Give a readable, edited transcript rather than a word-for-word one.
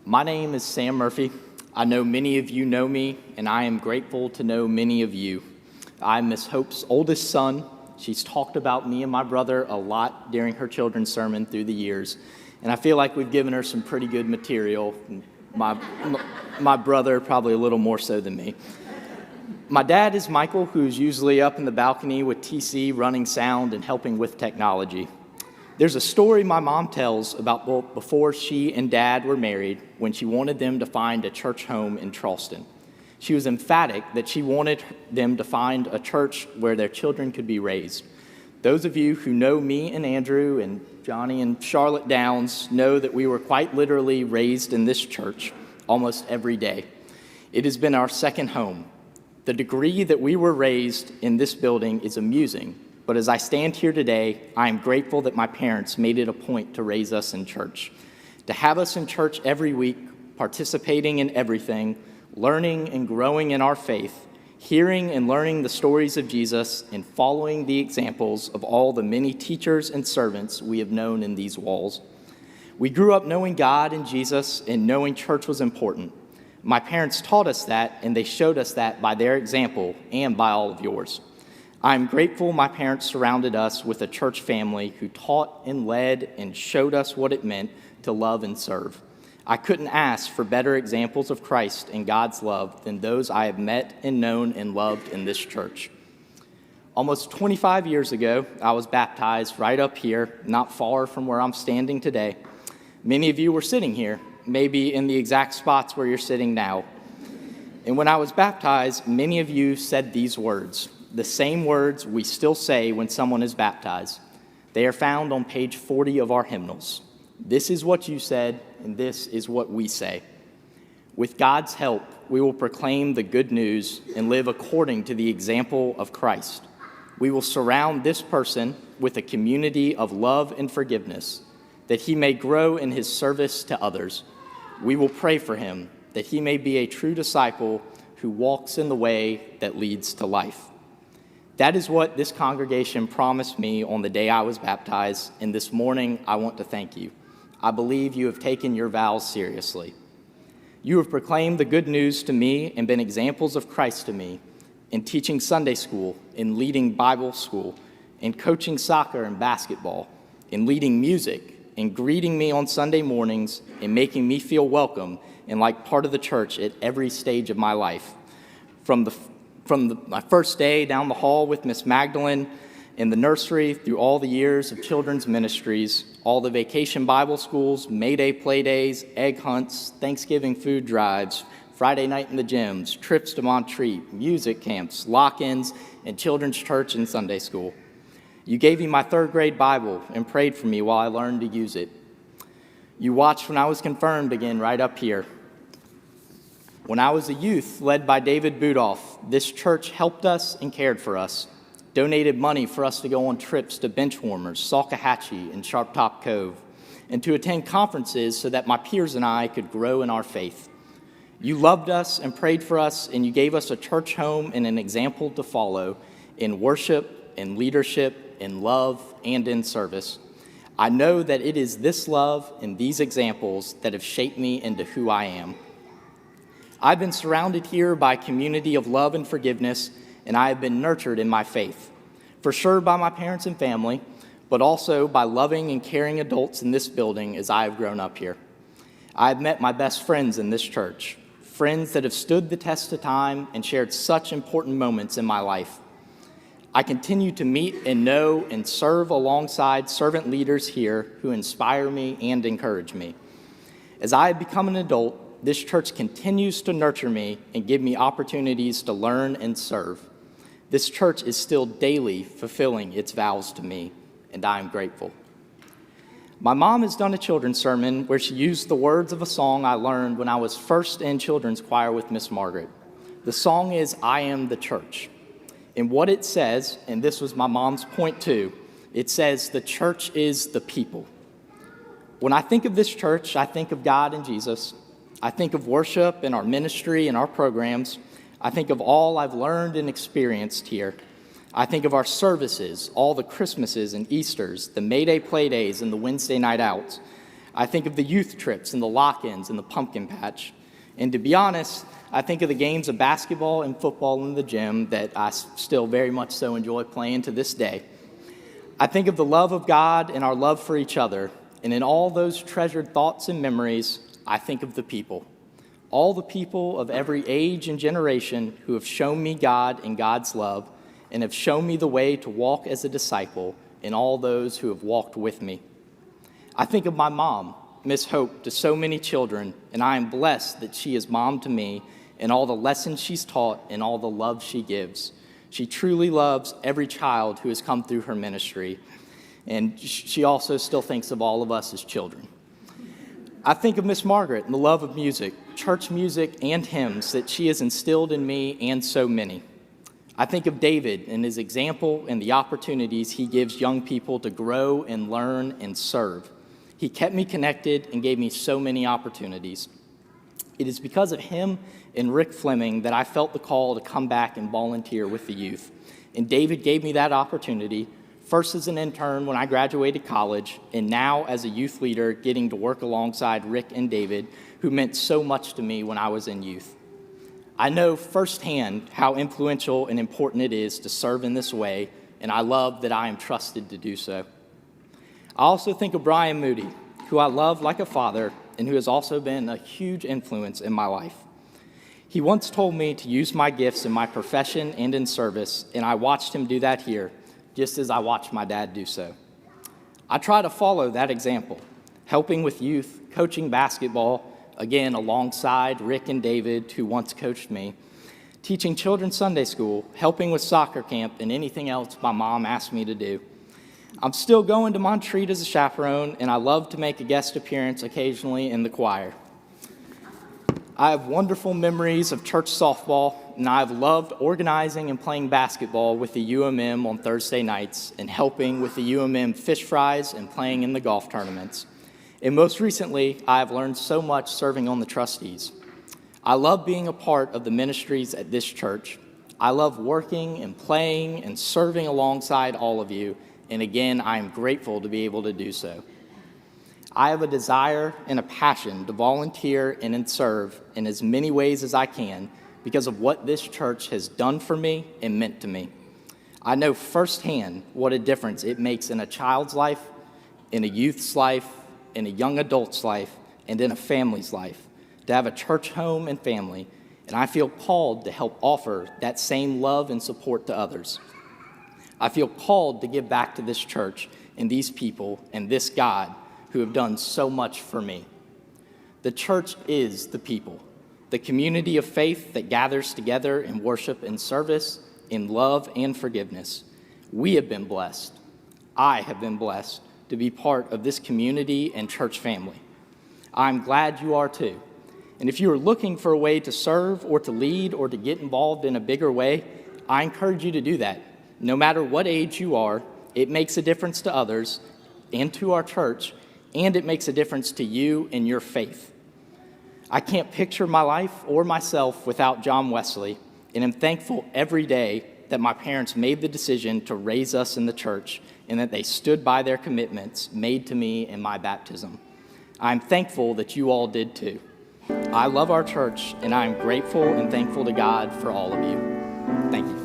My name is Sam Murphy. I know many of you know me, and I am grateful to know many of you. I'm Miss Hope's oldest son. She's talked about me and my brother a lot during her children's sermon through the years, and I feel like we've given her some pretty good material. My brother probably a little more so than me. My dad is Michael, who's usually up in the balcony with TC running sound and helping with technology. There's a story my mom tells about before she and Dad were married when she wanted them to find a church home in Charleston. She was emphatic that she wanted them to find a church where their children could be raised. Those of you who know me and Andrew and Johnny and Charlotte Downs know that we were quite literally raised in this church almost every day. It has been our second home. The degree that we were raised in this building is amusing. But as I stand here today, I am grateful that my parents made it a point to raise us in church. To have us in church every week, participating in everything, learning and growing in our faith, hearing and learning the stories of Jesus, and following the examples of all the many teachers and servants we have known in these walls. We grew up knowing God and Jesus and knowing church was important. My parents taught us that, and they showed us that by their example and by all of yours. I'm grateful my parents surrounded us with a church family who taught and led and showed us what it meant to love and serve. I couldn't ask for better examples of Christ and God's love than those I have met and known and loved in this church. Almost 25 years ago, I was baptized right up here, not far from where I'm standing today. Many of you were sitting here, maybe in the exact spots where you're sitting now. And when I was baptized, many of you said these words, the same words we still say when someone is baptized. They are found on page 40 of our hymnals. This is what you said, and this is what we say. With God's help, we will proclaim the good news and live according to the example of Christ. We will surround this person with a community of love and forgiveness, that he may grow in his service to others. We will pray for him, that he may be a true disciple who walks in the way that leads to life. That is what this congregation promised me on the day I was baptized, and this morning I want to thank you. I believe you have taken your vows seriously. You have proclaimed the good news to me and been examples of Christ to me in teaching Sunday school, in leading Bible school, in coaching soccer and basketball, in leading music, in greeting me on Sunday mornings, and making me feel welcome and like part of the church at every stage of my life. From my first day down the hall with Miss Magdalene in the nursery through all the years of children's ministries, all the vacation Bible schools, May Day play days, egg hunts, Thanksgiving food drives, Friday night in the gyms, trips to Montreat, music camps, lock-ins, and children's church and Sunday school. You gave me my third grade Bible and prayed for me while I learned to use it. You watched when I was confirmed again right up here. When I was a youth led by David Budoff, this church helped us and cared for us, donated money for us to go on trips to Benchwarmers, Salkehatchie, and Sharp Top Cove, and to attend conferences so that my peers and I could grow in our faith. You loved us and prayed for us, and you gave us a church home and an example to follow in worship, in leadership, in love, and in service. I know that it is this love and these examples that have shaped me into who I am. I've been surrounded here by a community of love and forgiveness, and I have been nurtured in my faith, for sure by my parents and family, but also by loving and caring adults in this building as I have grown up here. I have met my best friends in this church, friends that have stood the test of time and shared such important moments in my life. I continue to meet and know and serve alongside servant leaders here who inspire me and encourage me. As I have become an adult, this church continues to nurture me and give me opportunities to learn and serve. This church is still daily fulfilling its vows to me, and I am grateful. My mom has done a children's sermon where she used the words of a song I learned when I was first in children's choir with Miss Margaret. The song is "I Am the Church." And what it says, and this was my mom's point too, it says the church is the people. When I think of this church, I think of God and Jesus. I think of worship and our ministry and our programs. I think of all I've learned and experienced here. I think of our services, all the Christmases and Easters, the May Day play days and the Wednesday night outs. I think of the youth trips and the lock-ins and the pumpkin patch. And to be honest, I think of the games of basketball and football in the gym that I still very much so enjoy playing to this day. I think of the love of God and our love for each other. And in all those treasured thoughts and memories, I think of the people. All the people of every age and generation who have shown me God and God's love and have shown me the way to walk as a disciple, and all those who have walked with me. I think of my mom, Miss Hope, to so many children, and I am blessed that she is mom to me and all the lessons she's taught and all the love she gives. She truly loves every child who has come through her ministry, and she also still thinks of all of us as children. I think of Miss Margaret and the love of music, church music and hymns that she has instilled in me and so many. I think of David and his example and the opportunities he gives young people to grow and learn and serve. He kept me connected and gave me so many opportunities. It is because of him and Rick Fleming that I felt the call to come back and volunteer with the youth. And David gave me that opportunity, first as an intern when I graduated college, and now as a youth leader getting to work alongside Rick and David, who meant so much to me when I was in youth. I know firsthand how influential and important it is to serve in this way, and I love that I am trusted to do so. I also think of Brian Moody, who I love like a father and who has also been a huge influence in my life. He once told me to use my gifts in my profession and in service, and I watched him do that here, just as I watched my dad do so. I try to follow that example, helping with youth, coaching basketball, again alongside Rick and David, who once coached me, teaching children's Sunday school, helping with soccer camp, and anything else my mom asked me to do. I'm still going to Montreat as a chaperone, and I love to make a guest appearance occasionally in the choir. I have wonderful memories of church softball, and I've loved organizing and playing basketball with the UMM on Thursday nights and helping with the UMM fish fries and playing in the golf tournaments. And most recently, I have learned so much serving on the trustees. I love being a part of the ministries at this church. I love working and playing and serving alongside all of you, and again, I am grateful to be able to do so. I have a desire and a passion to volunteer and serve in as many ways as I can because of what this church has done for me and meant to me. I know firsthand what a difference it makes in a child's life, in a youth's life, in a young adult's life, and in a family's life, to have a church home and family, and I feel called to help offer that same love and support to others. I feel called to give back to this church and these people and this God who have done so much for me. The church is the people, the community of faith that gathers together in worship and service, in love and forgiveness. We have been blessed. I have been blessed to be part of this community and church family. I'm glad you are too. And if you are looking for a way to serve or to lead or to get involved in a bigger way, I encourage you to do that. No matter what age you are, it makes a difference to others and to our church, and it makes a difference to you and your faith. I can't picture my life or myself without John Wesley, and I'm thankful every day that my parents made the decision to raise us in the church and that they stood by their commitments made to me in my baptism. I'm thankful that you all did too. I love our church, and I am grateful and thankful to God for all of you. Thank you.